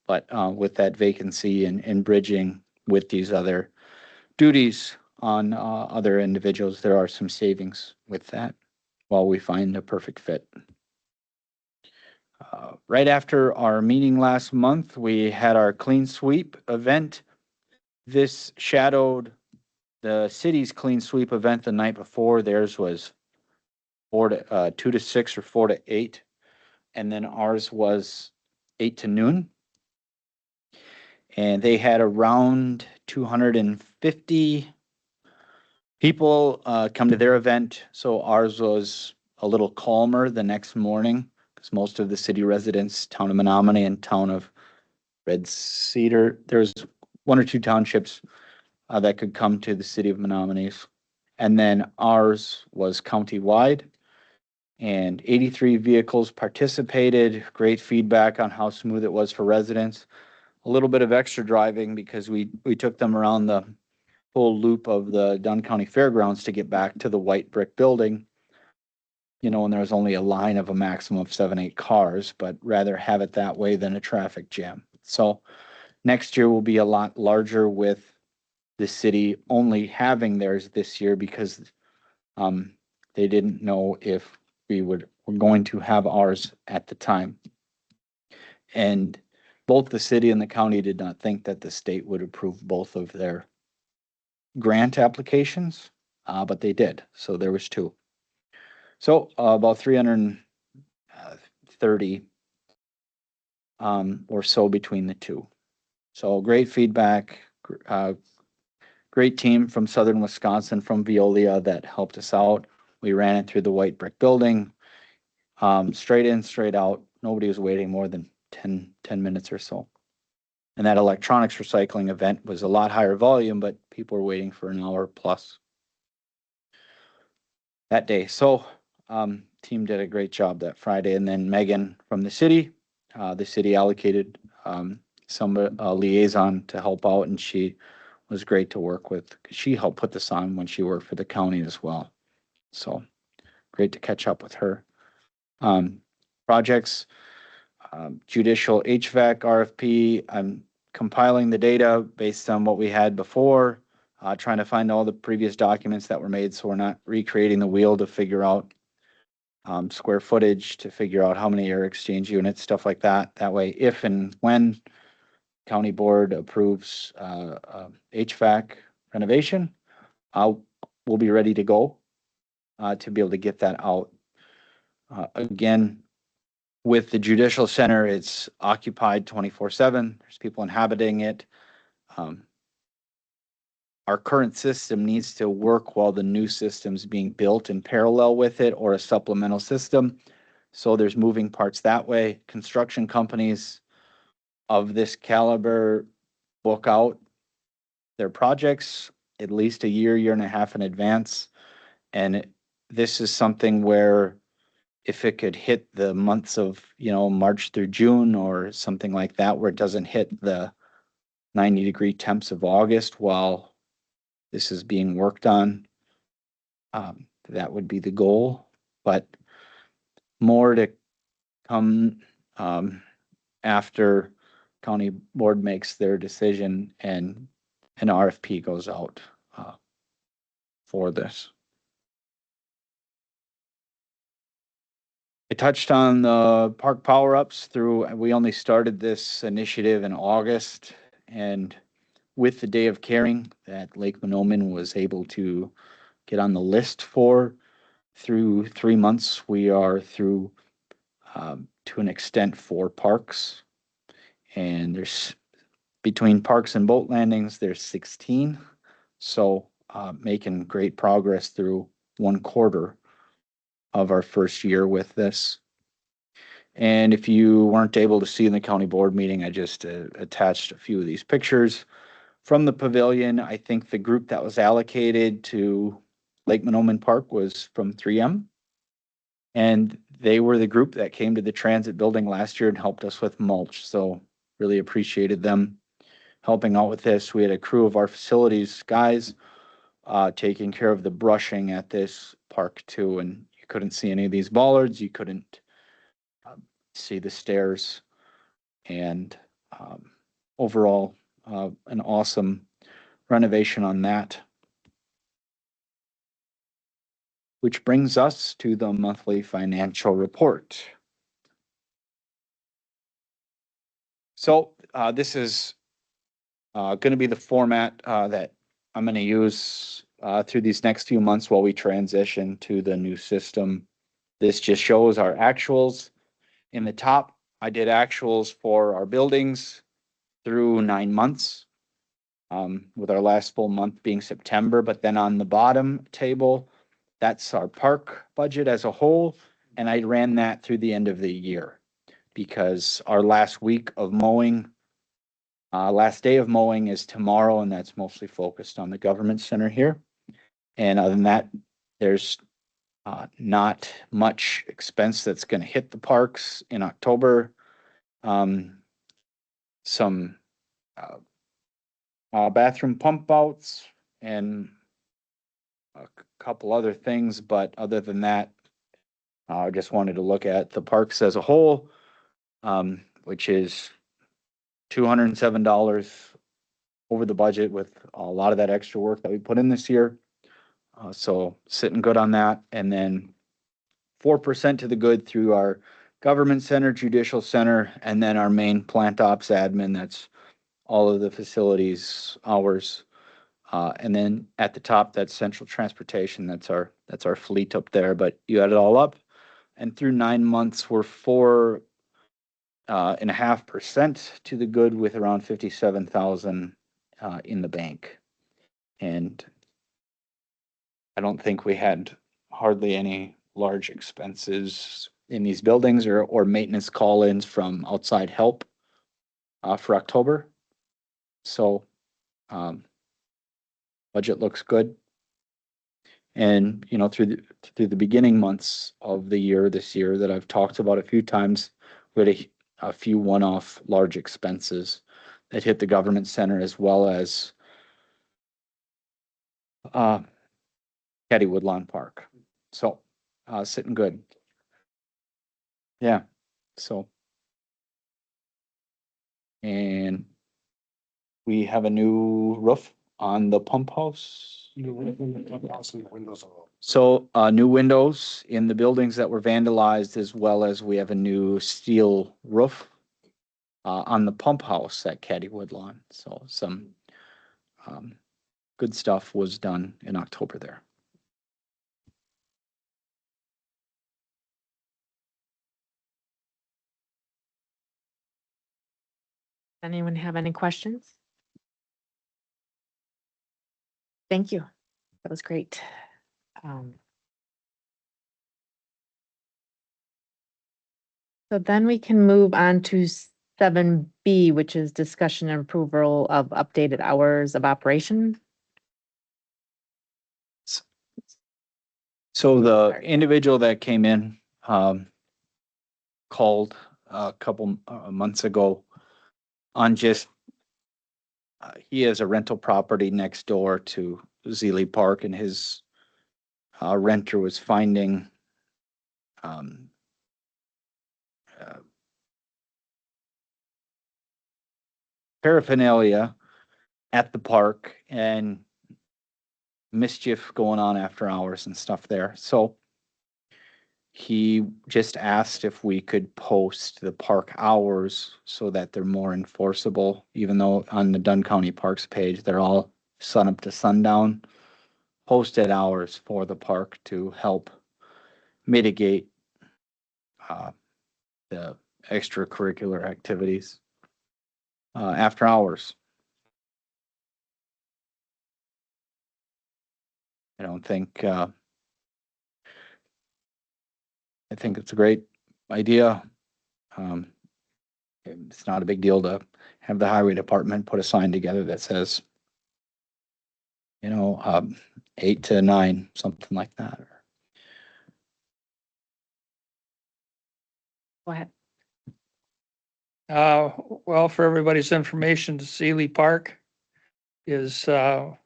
But with that vacancy and bridging with these other duties on other individuals, there are some savings with that while we find a perfect fit. Right after our meeting last month, we had our clean sweep event. This shadowed the city's clean sweep event the night before. Theirs was 2 to 6 or 4 to 8. And then ours was 8 to noon. And they had around 250 people come to their event. So ours was a little calmer the next morning because most of the city residents, town of Menominee and town of Red Cedar, there's 1 or 2 townships that could come to the city of Menominee. And then ours was countywide. And 83 vehicles participated. Great feedback on how smooth it was for residents. A little bit of extra driving because we took them around the whole loop of the Dunn County Fairgrounds to get back to the white brick building. And there was only a line of a maximum of 7-8 cars, but rather have it that way than a traffic jam. So next year will be a lot larger with the city only having theirs this year because they didn't know if we're going to have ours at the time. And both the city and the county did not think that the state would approve both of their grant applications, but they did. So there was 2. So about 330 or so between the 2. So great feedback, great team from Southern Wisconsin, from Veolia that helped us out. We ran it through the white brick building, straight in, straight out. Nobody was waiting more than 10 minutes or so. And that electronics recycling event was a lot higher volume, but people were waiting for an hour plus that day. So team did a great job that Friday. And then Megan from the city allocated some liaison to help out, and she was great to work with. She helped put this on when she worked for the county as well. So great to catch up with her. Projects, judicial HVAC RFP. I'm compiling the data based on what we had before, trying to find all the previous documents that were made so we're not recreating the wheel to figure out square footage, to figure out how many air exchange units, stuff like that. That way, if and when county board approves HVAC renovation, we'll be ready to go to be able to get that out. Again, with the judicial center, it's occupied 24/7. There's people inhabiting it. Our current system needs to work while the new system's being built in parallel with it, or a supplemental system. So there's moving parts that way. Construction companies of this caliber book out their projects at least a year and a half in advance. And this is something where if it could hit the months of, March through June or something like that, where it doesn't hit the 90-degree temps of August while this is being worked on. That would be the goal, but more to come after county board makes their decision and an RFP goes out for this. I touched on the park power-ups we only started this initiative in August, and with the Day of Caring that Lake Monoman was able to get on the list for, through 3 months, we are through to an extent 4 parks. And there's between parks and boat landings, there's 16. So making great progress through 1/4 of our first year with this. And if you weren't able to see in the county board meeting, I just attached a few of these pictures from the pavilion. I think the group that was allocated to Lake Monoman Park was from 3M. And they were the group that came to the transit building last year and helped us with mulch. So really appreciated them helping out with this. We had a crew of our facilities guys taking care of the brushing at this park too. And you couldn't see any of these bollards. You couldn't see the stairs. And overall, an awesome renovation on that. Which brings us to the monthly financial report. So this is going to be the format that I'm going to use through these next few months while we transition to the new system. This just shows our actuals. In the top, I did actuals for our buildings through 9 months, with our last full month being September. But then on the bottom table, that's our park budget as a whole. And I ran that through the end of the year because our last week of mowing, last day of mowing is tomorrow, and that's mostly focused on the government center here. And other than that, there's not much expense that's going to hit the parks in October. Some bathroom pump outs and a couple other things, but other than that, I just wanted to look at the parks as a whole, which is $207 over the budget with a lot of that extra work that we put in this year. So sitting good on that. And then 4% to the good through our government center, judicial center, and then our main plant ops admin. That's all of the facilities, hours. And then at the top, that's central transportation. That's our fleet up there, but you add it all up. And through 9 months, we're 4.5% to the good with around 57,000 in the bank. And I don't think we had hardly any large expenses in these buildings or maintenance call-ins from outside help for October. So budget looks good. And, you know, through the beginning months of the year, this year that I've talked about a few times, we had a few one-off large expenses that hit the government center as well as Caddy Woodlawn Park. So sitting good. Yeah. So, and we have a new roof on the pump house. So new windows in the buildings that were vandalized, as well as we have a new steel roof on the pump house at Caddy Woodlawn. So some good stuff was done in October there. Anyone have any questions? Thank you. That was great. So then we can move on to 7B, which is discussion and approval of updated hours of operation. So the Sorry. individual that came in called a couple months ago on just he has a rental property next door to Zealy Park, and his renter was finding um, uh, paraphernalia at the park and mischief going on after hours and stuff there. So he just asked if we could post the park hours so that they're more enforceable, even though on the Dunn County Parks page, they're all sun up to sundown, posted hours for the park to help mitigate the extracurricular activities after hours. I don't think, I think it's a great idea. It's not a big deal to have the highway department put a sign together that says, 8 to 9, something like that. Go ahead. Well, for everybody's information, Sealy Park is right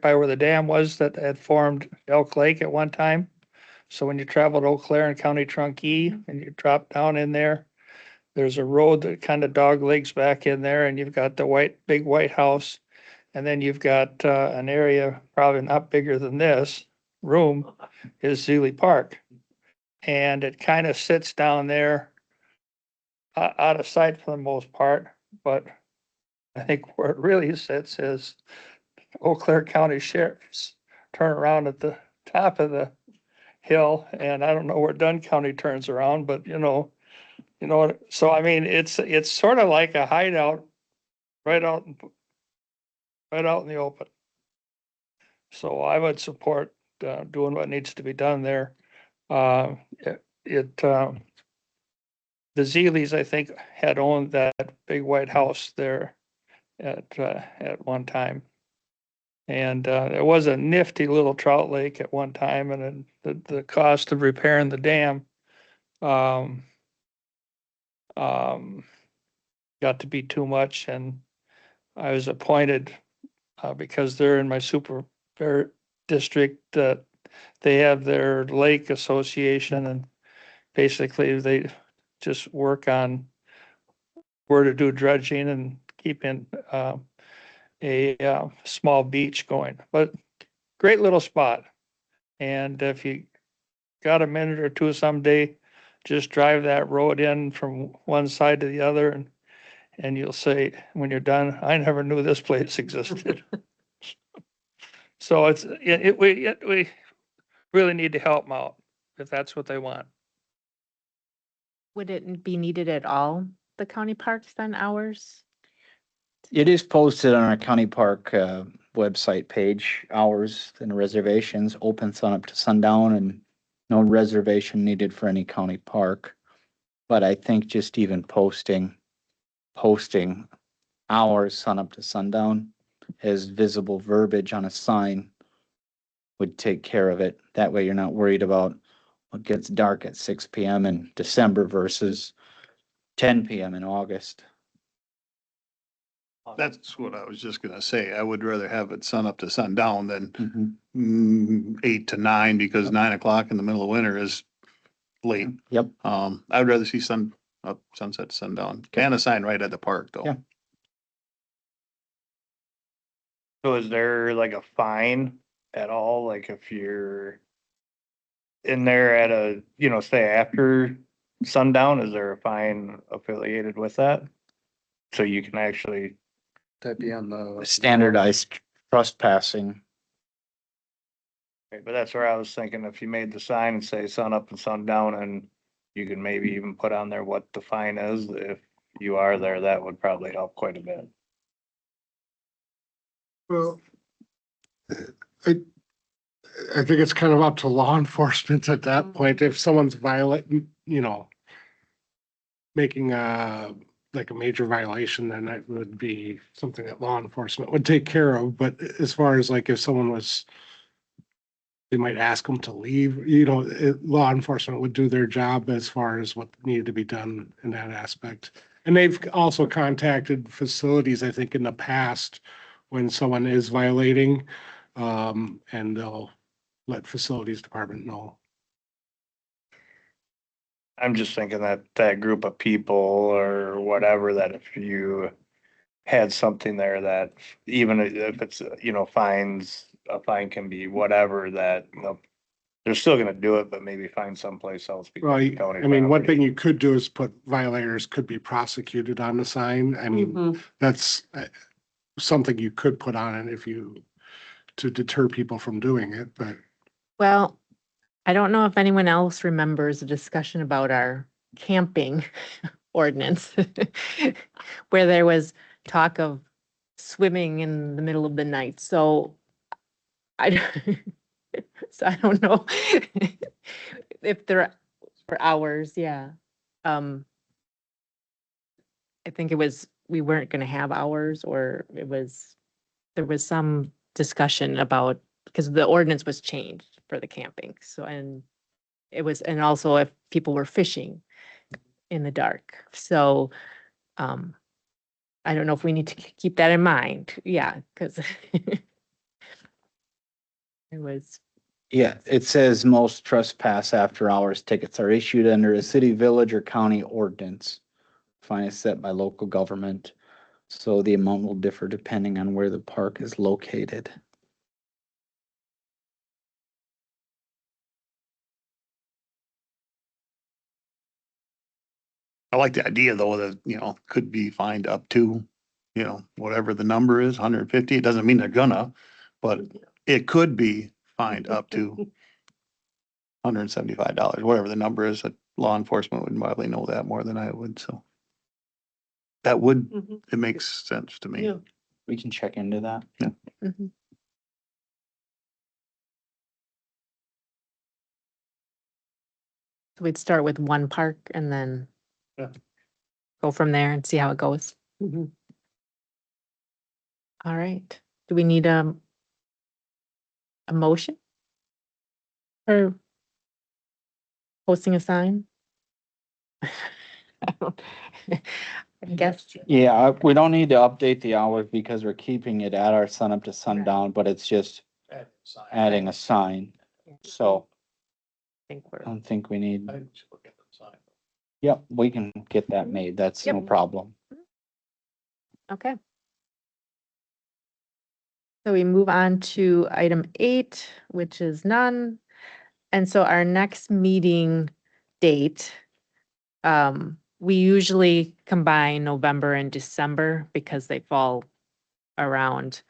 by where the dam was that had formed Elk Lake at one time. So when you travel to Eau Claire and County Trunk E and you drop down in there, there's a road that kind of dog legs back in there, and you've got the big white house. And then you've got an area probably not bigger than this room is Sealy Park. And it kind of sits down there out of sight for the most part, but I think where it really sits is Eau Claire County Sheriff's turn around at the top of the hill, and I don't know where Dunn County turns around, but so I mean, it's sort of like a hideout right out in the open. So I would support doing what needs to be done there. The Zeelys, I think, had owned that big white house there at one time. And it was a nifty little trout lake at one time, and then the cost of repairing the dam got to be too much, and I was appointed because they're in my super district that they have their lake association, and basically they just work on where to do dredging and keeping a small beach going. But great little spot. And if you got a minute or two someday, just drive that road in from one side to the other, and you'll say, when you're done, I never knew this place existed. So we really need to help them out if that's what they want. Would it be needed at all, the county parks then, hours? It is posted on our county park website page, hours and reservations, open sun up to sundown, and no reservation needed for any county park. But I think just even posting hours sun up to sundown as visible verbiage on a sign would take care of it. That way you're not worried about what gets dark at 6 p.m. in December versus 10 p.m. in August. That's what I was just gonna say. I would rather have it sun up to sundown than Mhm. 8 to 9, because 9 o'clock in the middle of winter is late. Yep. I would rather see sunset to sundown. And a sign right at the park though. Yeah. So is there like a fine at all? Like if you're in there at say after sundown, is there a fine affiliated with that? So you can actually, That'd be on the. Standardized trespassing. but that's where I was thinking, if you made the sign and say sun up and sundown, and you could maybe even put on there what the fine is, if you are there, that would probably help quite a bit. Well, I think it's kind of up to law enforcement at that point. If someone's violating, making like a major violation, then that would be something that law enforcement would take care of. But as far as like if someone was, they might ask them to leave, law enforcement would do their job as far as what needed to be done in that aspect. And they've also contacted facilities, I think, in the past when someone is violating, and they'll let facilities department know. I'm just thinking that that group of people or whatever, that if you had something there that even if it's, you know, fines, a fine can be whatever, that, you know, they're still gonna do it, but maybe find someplace else. because Well, it's county I mean, one property. thing you could do is put violators could be prosecuted on the sign. I mean, Mhm. that's something you could put on it if you, to deter people from doing it, but Well, I don't know if anyone else remembers a discussion about our camping ordinance where there was talk of swimming in the middle of the night. So I, so I don't know if there for hours, yeah. I think it was, we weren't gonna have hours, or there was some discussion about, because the ordinance was changed for the camping, so, and it was, and also if people were fishing in the dark, so, I don't know if we need to keep that in mind, yeah, because it was, Yeah, it says most trespass after hours tickets are issued under a city, village, or county ordinance. Fine is set by local government, so the amount will differ depending on where the park is located. I like the idea though, that, you know, could be fined up to, you know, whatever the number is, 150. It doesn't mean they're gonna, but it could be fined up to $175, whatever the number is. That law enforcement would probably know that more than I would, so. That would, Mhm. it makes sense to me. Yeah. We can check into that. mhm. So we'd start with one park and then Yeah. go from there and see how it goes. Mhm. All right. Do we need a motion? Or posting a sign? I don't- I guess, Yeah, we don't need to update the hours because we're keeping it at our sun up to sundown, but it's just adding a sign. So I think I we're, don't think we need. Yep, we can get that made. That's no Yep. problem. okay. So we move on to item 8, which is none. And so our next meeting date, we usually combine November and December because they fall around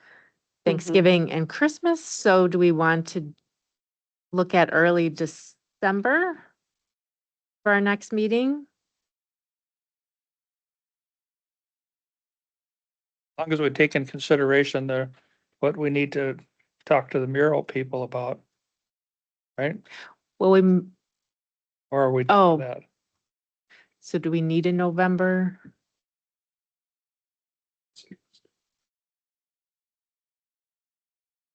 Thanksgiving and Christmas. So do we want to look at early December for our next meeting? As long as we take in consideration what we need to talk to the mural people about. Right? Well, we, Or are we Oh. doing that? so do we need a November?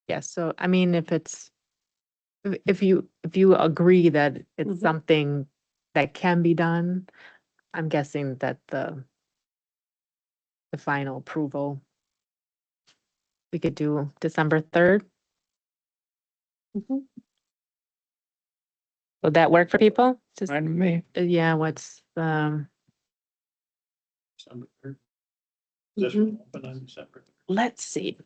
Yeah, so I mean, if it's, if you agree that it's Mhm. something that can be done, I'm guessing that the final approval, we could do December 3rd. Mhm. Would that work for people? Just, Fine with me. yeah, what's, Mhm. let's see.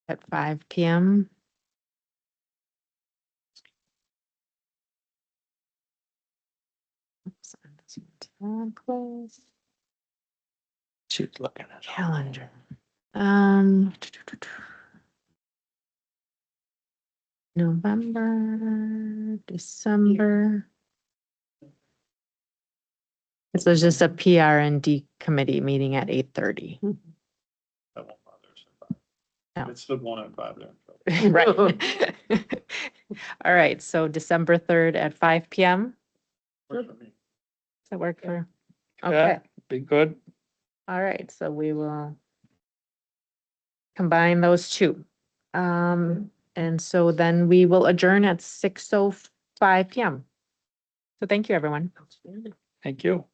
At 5 PM. Oops, close. She's looking at it. Calendar. November, December. This was just a PR&D committee meeting at 8:30. That won't bother us. No. It's the 1 and 5 there. Right. All right, so December 3rd at 5 PM. Does that work for? Okay, Yeah, be good. all right, so we will combine those two. And so then we will adjourn at 6:05 PM. So thank you, everyone. Thank you.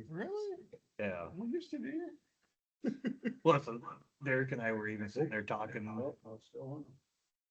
Really? Yeah. We used to be here. Well, Derek and I were even sitting there talking